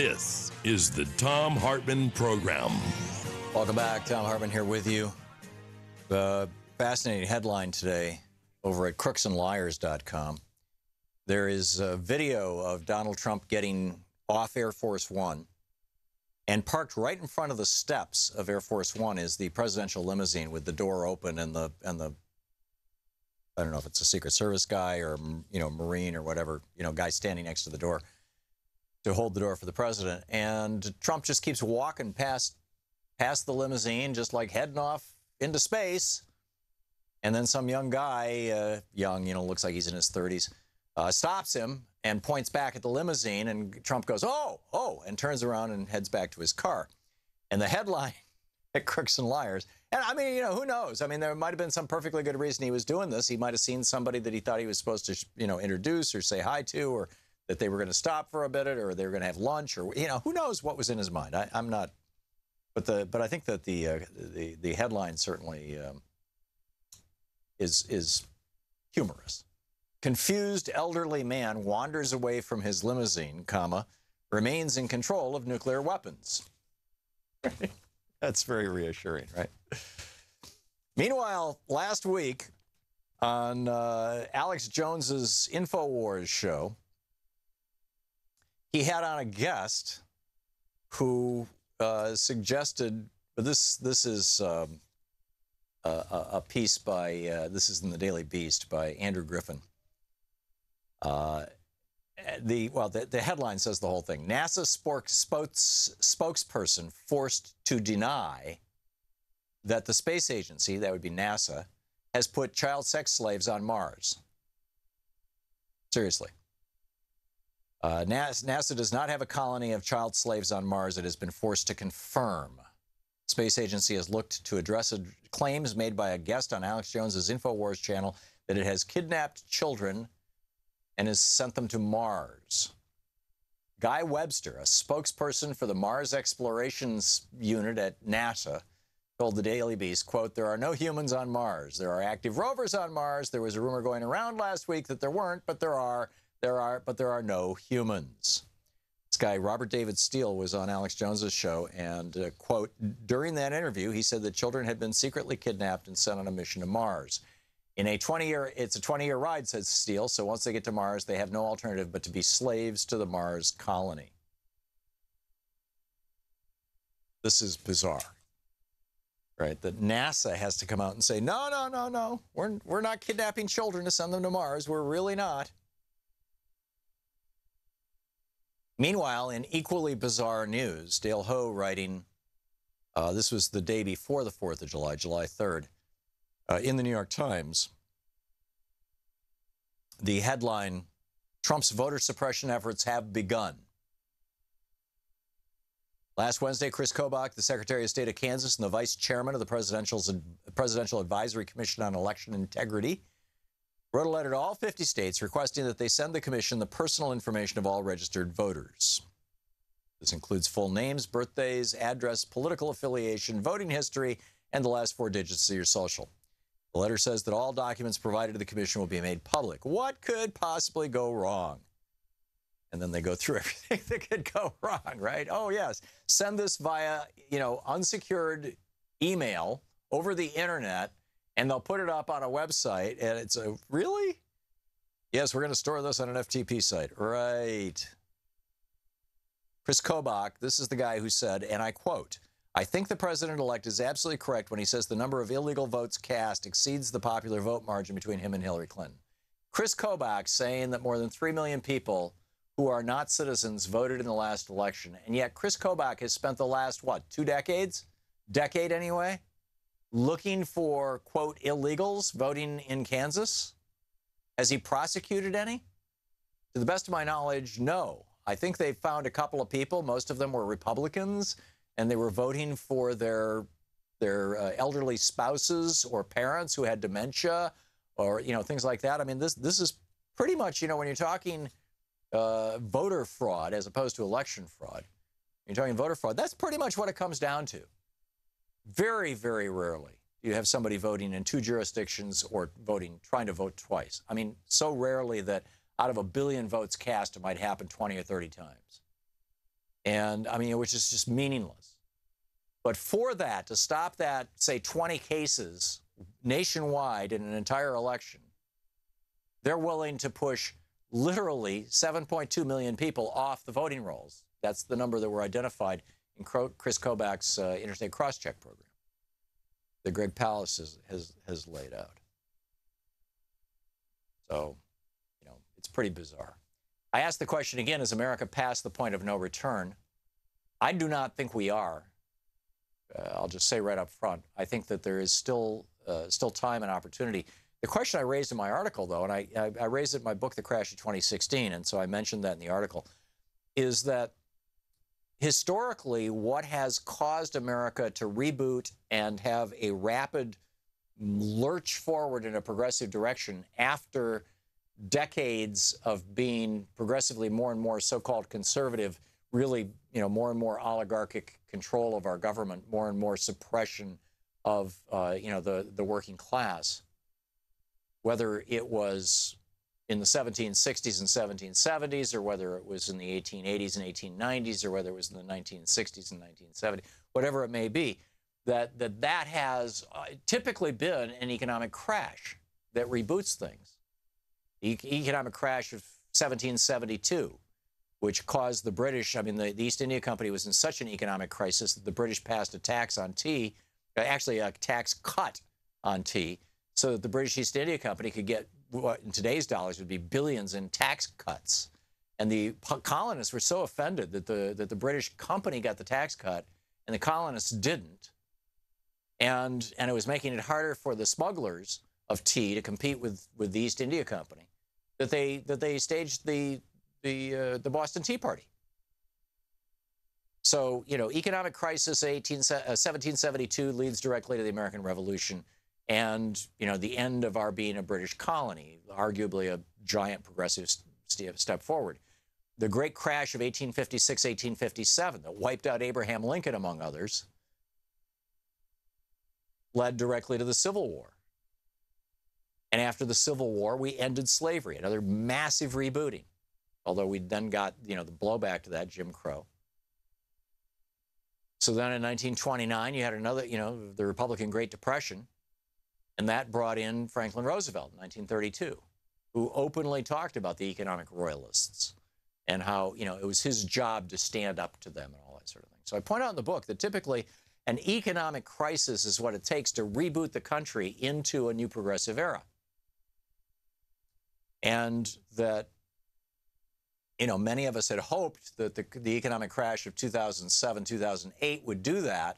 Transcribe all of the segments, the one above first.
This is the Thom Hartmann Program. Welcome back. Thom Hartmann here with you. The fascinating headline today over at crooksandliars.com. There is a video of Donald Trump getting off Air Force One, and parked right in front of the steps of Air Force One is the presidential limousine with the door open and the I don't know if it's a Secret Service guy or, Marine or whatever, guy standing next to the door to hold the door for the president. And Trump just keeps walking past the limousine, just like heading off into space. And then some young guy, looks like he's in his 30s, stops him and points back at the limousine. And Trump goes, oh, and turns around and heads back to his car. And the headline at Crooks and Liars, and I mean, who knows? I mean, there might have been some perfectly good reason he was doing this. He might have seen somebody that he thought he was supposed to, introduce or say hi to, or that they were going to stop for a bit, or they were going to have lunch, or, who knows what was in his mind. I'm not, but I think that the headline certainly is humorous. Confused elderly man wanders away from his limousine, remains in control of nuclear weapons. That's very reassuring, right? Meanwhile, last week on Alex Jones's InfoWars show, he had on a guest who suggested, but this is a piece by, this is in the Daily Beast by Andrew Griffin. The headline says the whole thing. NASA spokesperson forced to deny that the space agency, that would be NASA, has put child sex slaves on Mars. Seriously. NASA does not have a colony of child slaves on Mars. It has been forced to confirm. Space agency has looked to address claims made by a guest on Alex Jones's InfoWars channel that it has kidnapped children and has sent them to Mars. Guy Webster, a spokesperson for the Mars Explorations Unit at NASA, told the Daily Beast, quote, "There are no humans on Mars. There are active rovers on Mars. There was a rumor going around last week that there weren't, but there are no humans." This guy, Robert David Steele, was on Alex Jones's show, and, quote, during that interview, he said that children had been secretly kidnapped and sent on a mission to Mars. It's a 20-year ride, says Steele, so once they get to Mars, they have no alternative but to be slaves to the Mars colony. This is bizarre, right? That NASA has to come out and say, no, we're not kidnapping children to send them to Mars. We're really not. Meanwhile, in equally bizarre news, Dale Ho writing, this was the day before the 4th of July, July 3rd, in the New York Times, the headline, Trump's voter suppression efforts have begun. Last Wednesday, Chris Kobach, the Secretary of State of Kansas and the Vice Chairman of the Presidential Advisory Commission on Election Integrity, wrote a letter to all 50 states requesting that they send the commission the personal information of all registered voters. This includes full names, birthdays, address, political affiliation, voting history, and the last 4 digits of your social. The letter says that all documents provided to the commission will be made public. What could possibly go wrong? And then they go through everything that could go wrong, right? Oh, yes. Send this via, unsecured email over the internet, and they'll put it up on a website. And it's really? Yes, we're going to store this on an FTP site. Right. Chris Kobach, this is the guy who said, and I quote, "I think the president-elect is absolutely correct when he says the number of illegal votes cast exceeds the popular vote margin between him and Hillary Clinton." Chris Kobach saying that more than 3 million people who are not citizens voted in the last election. And yet Chris Kobach has spent the last, 2 decades? Decade anyway? Looking for, quote, illegals voting in Kansas? Has he prosecuted any? To the best of my knowledge, no. I think they found a couple of people. Most of them were Republicans, and they were voting for their elderly spouses or parents who had dementia or, things like that. I mean, this is pretty much, when you're talking voter fraud as opposed to election fraud, you're talking voter fraud, that's pretty much what it comes down to. Very, very rarely do you have somebody voting in 2 jurisdictions or trying to vote twice. I mean, so rarely that out of 1 billion votes cast, it might happen 20 or 30 times. And I mean, which is just meaningless. But for that, to stop that, say 20 cases nationwide in an entire election, they're willing to push literally 7.2 million people off the voting rolls. That's the number that were identified in Chris Kobach's Interstate Crosscheck program that Greg Palast has laid out. So, you know, it's pretty bizarre. I asked the question again, is America past the point of no return? I do not think we are. I'll just say right up front, I think that there is still time and opportunity. The question I raised in my article, though, and I raised it in my book, The Crash of 2016, and so I mentioned that in the article, is that historically what has caused America to reboot and have a rapid lurch forward in a progressive direction after decades of being progressively more and more so-called conservative, really, you know, more and more oligarchic control of our government, more and more suppression of, you know, the working class, whether it was in the 1760s and 1770s, or whether it was in the 1880s and 1890s, or whether it was in the 1960s and 1970s, whatever it may be, that has typically been an economic crash that reboots things. The economic crash of 1772, which caused the British, I mean, the East India Company was in such an economic crisis that the British passed a tax on tea, actually a tax cut on tea, so that the British East India Company could get what in today's dollars would be billions in tax cuts. And the colonists were so offended that the British company got the tax cut and the colonists didn't. And it was making it harder for the smugglers of tea to compete with the East India Company, that they staged the Boston Tea Party. So, you know, economic crisis 1772 leads directly to the American Revolution and, you know, the end of our being a British colony, arguably a giant progressive step forward. The great crash of 1856, 1857 that wiped out Abraham Lincoln, among others, led directly to the Civil War. And after the Civil War, we ended slavery, another massive rebooting, although we then got, you know, the blowback to that, Jim Crow. So then in 1929, you had another, you know, the Republican Great Depression, and that brought in Franklin Roosevelt in 1932, who openly talked about the economic royalists and how, you know, it was his job to stand up to them and all that sort of thing. So I point out in the book that typically an economic crisis is what it takes to reboot the country into a new progressive era. And that, you know, many of us had hoped that the economic crash of 2007, 2008 would do that.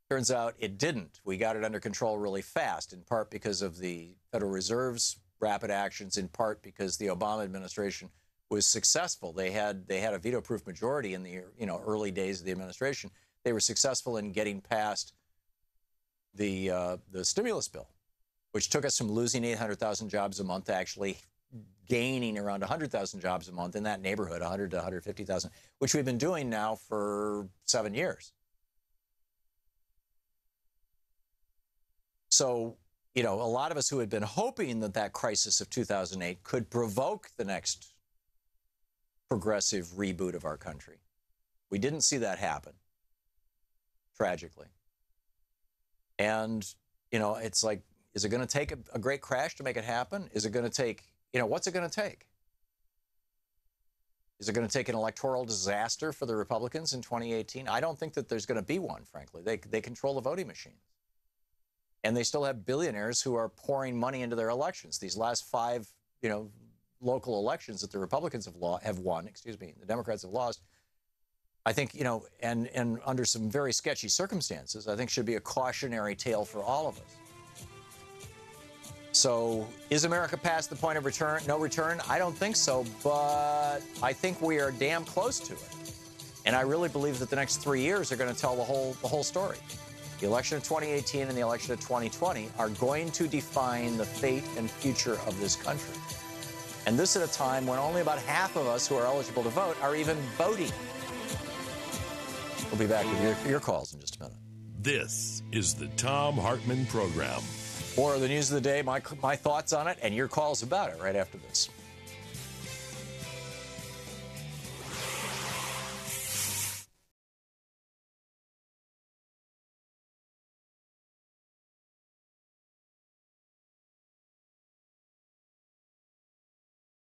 Turns out it didn't. We got it under control really fast, in part because of the Federal Reserve's rapid actions, in part because the Obama administration was successful. They had a veto-proof majority in the, you know, early days of the administration. They were successful in getting past the stimulus bill, which took us from losing 800,000 jobs a month to actually gaining around 100,000 jobs a month, in that neighborhood, 100 to 150,000, which we've been doing now for 7 years. So, you know, a lot of us who had been hoping that that crisis of 2008 could provoke the next progressive reboot of our country. We didn't see that happen, tragically. And, you know, it's like, is it going to take a great crash to make it happen? Is it going to take, you know, what's it going to take? Is it going to take an electoral disaster for the Republicans in 2018? I don't think that there's going to be one, frankly. They control the voting machine. And they still have billionaires who are pouring money into their elections. These last 5, you know, local elections that the Republicans have won, the Democrats have lost, I think, you know, and under some very sketchy circumstances, I think should be a cautionary tale for all of us. So is America past the point of no return? I don't think so, but I think we are damn close to it. And I really believe that the next 3 years are going to tell the whole story. The election of 2018 and the election of 2020 are going to define the fate and future of this country. And this at a time when only about half of us who are eligible to vote are even voting. We'll be back with your calls in just a minute. This is the Thom Hartmann Program. More of the news of the day, my thoughts on it, and your calls about it right after this.